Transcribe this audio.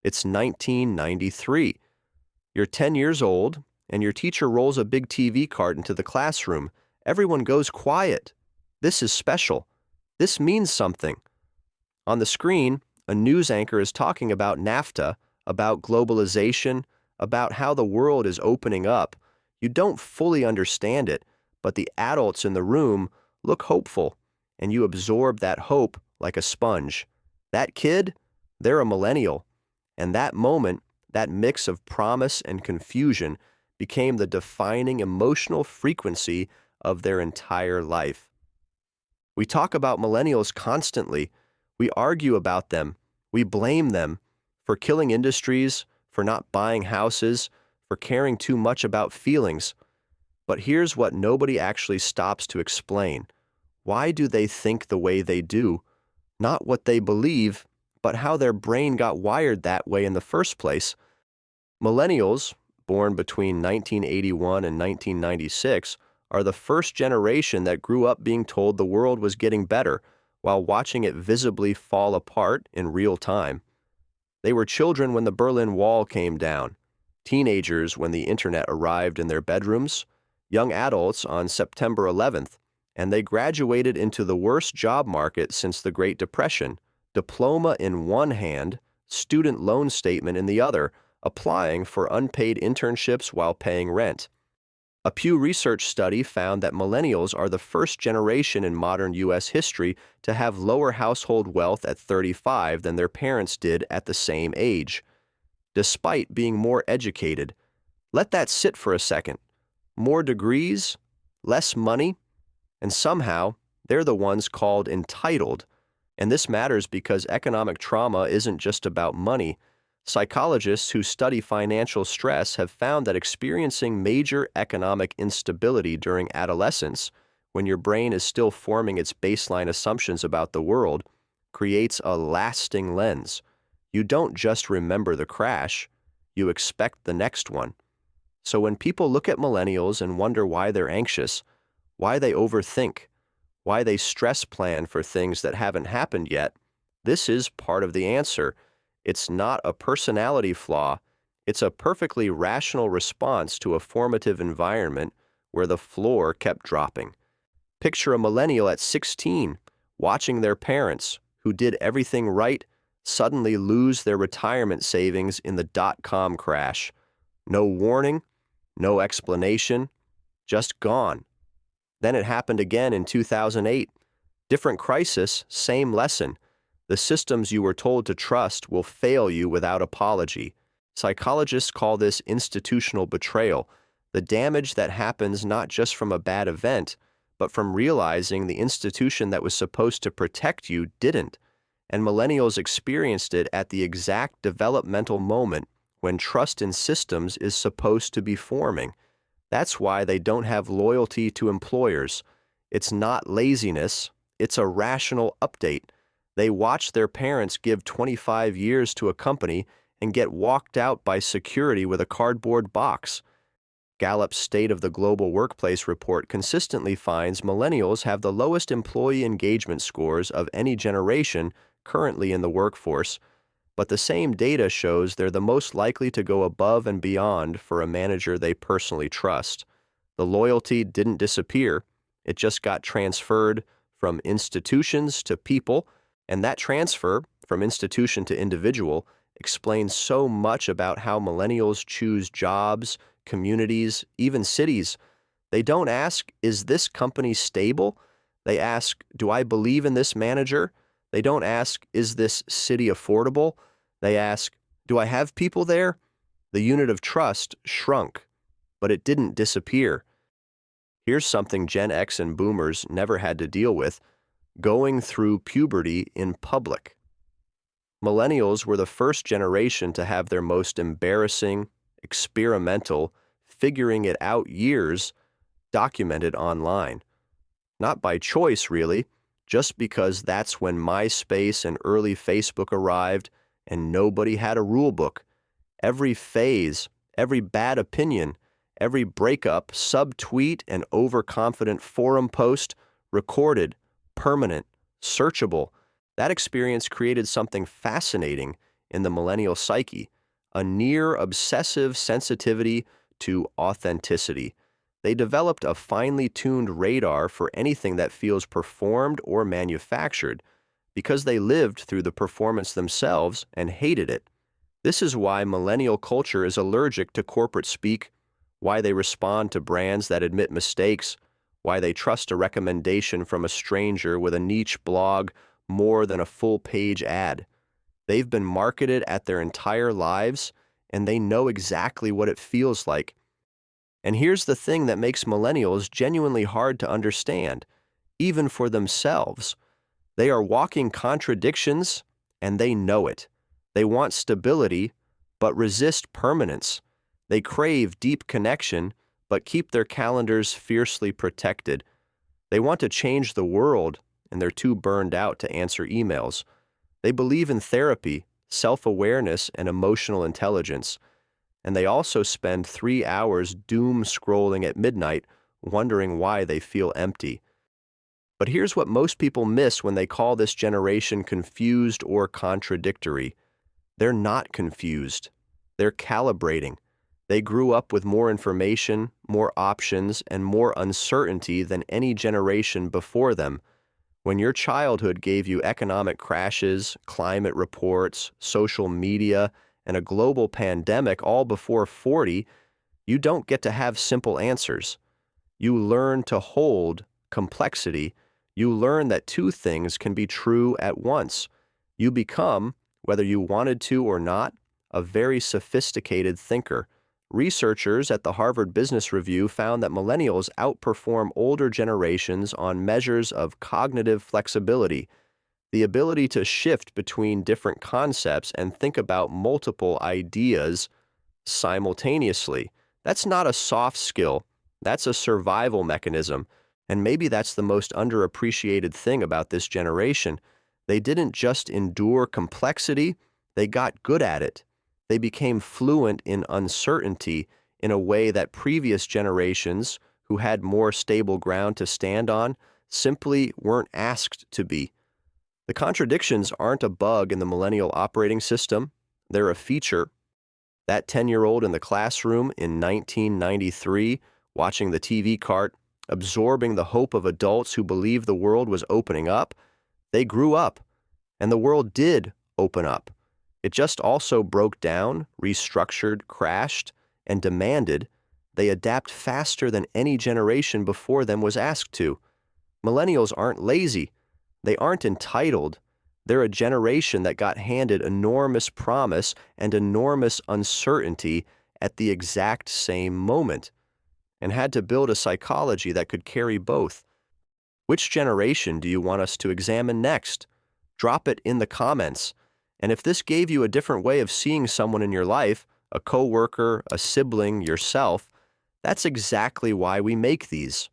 It's 1993. You're 10 years old, and your teacher rolls a big TV cart into the classroom. Everyone goes quiet. This is special. This means something. On the screen, a news anchor is talking about NAFTA, about globalization, about how the world is opening up. You don't fully understand it, but the adults in the room look hopeful, and you absorb that hope like a sponge. That kid, they're a millennial, and that moment, that mix of promise and confusion, became the defining emotional frequency of their entire life. We talk about millennials constantly. We argue about them. We blame them for killing industries, for not buying houses, for caring too much about feelings. But here's what nobody actually stops to explain. Why do they think the way they do? Not what they believe, but how their brain got wired that way in the first place. Millennials, born between 1981 and 1996, are the first generation that grew up being told the world was getting better while watching it visibly fall apart in real time. They were children when the Berlin Wall came down, teenagers when the internet arrived in their bedrooms, young adults on September 11th, and they graduated into the worst job market since the Great Depression, diploma in one hand, student loan statement in the other, applying for unpaid internships while paying rent. A Pew Research study found that millennials are the first generation in modern U.S. history to have lower household wealth at 35 than their parents did at the same age, despite being more educated. Let that sit for a second. More degrees, less money, and somehow they're the ones called entitled. And this matters because economic trauma isn't just about money. Psychologists who study financial stress have found that experiencing major economic instability during adolescence, when your brain is still forming its baseline assumptions about the world, creates a lasting lens. You don't just remember the crash, you expect the next one. So when people look at millennials and wonder why they're anxious, why they overthink, why they stress plan for things that haven't happened yet, this is part of the answer. It's not a personality flaw. It's a perfectly rational response to a formative environment where the floor kept dropping. Picture a millennial at 16, watching their parents, who did everything right, suddenly lose their retirement savings in the dot-com crash. No warning, no explanation, just gone. Then it happened again in 2008. Different crisis, same lesson. The systems you were told to trust will fail you without apology. Psychologists call this institutional betrayal, the damage that happens not just from a bad event, but from realizing the institution that was supposed to protect you didn't. And millennials experienced it at the exact developmental moment when trust in systems is supposed to be forming. That's why they don't have loyalty to employers. It's not laziness, it's a rational update. They watch their parents give 25 years to a company and get walked out by security with a cardboard box. Gallup's State of the Global Workplace report consistently finds millennials have the lowest employee engagement scores of any generation currently in the workforce, but the same data shows they're the most likely to go above and beyond for a manager they personally trust. The loyalty didn't disappear, it just got transferred from institutions to people, and that transfer from institution to individual explains so much about how millennials choose jobs, communities, even cities. They don't ask, is this company stable? They ask, do I believe in this manager? They don't ask, is this city affordable? They ask, do I have people there? The unit of trust shrunk, but it didn't disappear. Here's something Gen X and Boomers never had to deal with: going through puberty in public. Millennials were the first generation to have their most embarrassing, experimental, figuring it out years documented online. Not by choice, really, just because that's when MySpace and early Facebook arrived and nobody had a rule book. Every phase, every bad opinion, every breakup, subtweet, and overconfident forum post recorded, permanent, searchable. That experience created something fascinating in the millennial psyche, a near obsessive sensitivity to authenticity. They developed a finely tuned radar for anything that feels performed or manufactured because they lived through the performance themselves and hated it. This is why millennial culture is allergic to corporate speak, why they respond to brands that admit mistakes, why they trust a recommendation from a stranger with a niche blog more than a full-page ad. They've been marketed at their entire lives, and they know exactly what it feels like. And here's the thing that makes millennials genuinely hard to understand, even for themselves. They are walking contradictions, and they know it. They want stability, but resist permanence. They crave deep connection, but keep their calendars fiercely protected. They want to change the world, and they're too burned out to answer emails. They believe in therapy, self-awareness, and emotional intelligence. And they also spend 3 hours doom scrolling at midnight, wondering why they feel empty. But here's what most people miss when they call this generation confused or contradictory. They're not confused. They're calibrating. They grew up with more information, more options, and more uncertainty than any generation before them. When your childhood gave you economic crashes, climate reports, social media, and a global pandemic all before 40, you don't get to have simple answers. You learn to hold complexity. You learn that two things can be true at once. You become, whether you wanted to or not, a very sophisticated thinker. Researchers at the Harvard Business Review found that millennials outperform older generations on measures of cognitive flexibility, the ability to shift between different concepts and think about multiple ideas simultaneously. That's not a soft skill, that's a survival mechanism. And maybe that's the most underappreciated thing about this generation. They didn't just endure complexity, they got good at it. They became fluent in uncertainty in a way that previous generations, who had more stable ground to stand on, simply weren't asked to be. The contradictions aren't a bug in the millennial operating system, they're a feature. That 10-year-old in the classroom in 1993, watching the TV cart, absorbing the hope of adults who believed the world was opening up, they grew up, and the world did open up. It just also broke down, restructured, crashed, and demanded they adapt faster than any generation before them was asked to. Millennials aren't lazy. They aren't entitled. They're a generation that got handed enormous promise and enormous uncertainty at the exact same moment, and had to build a psychology that could carry both. Which generation do you want us to examine next? Drop it in the comments. And if this gave you a different way of seeing someone in your life, a coworker, a sibling, yourself, that's exactly why we make these.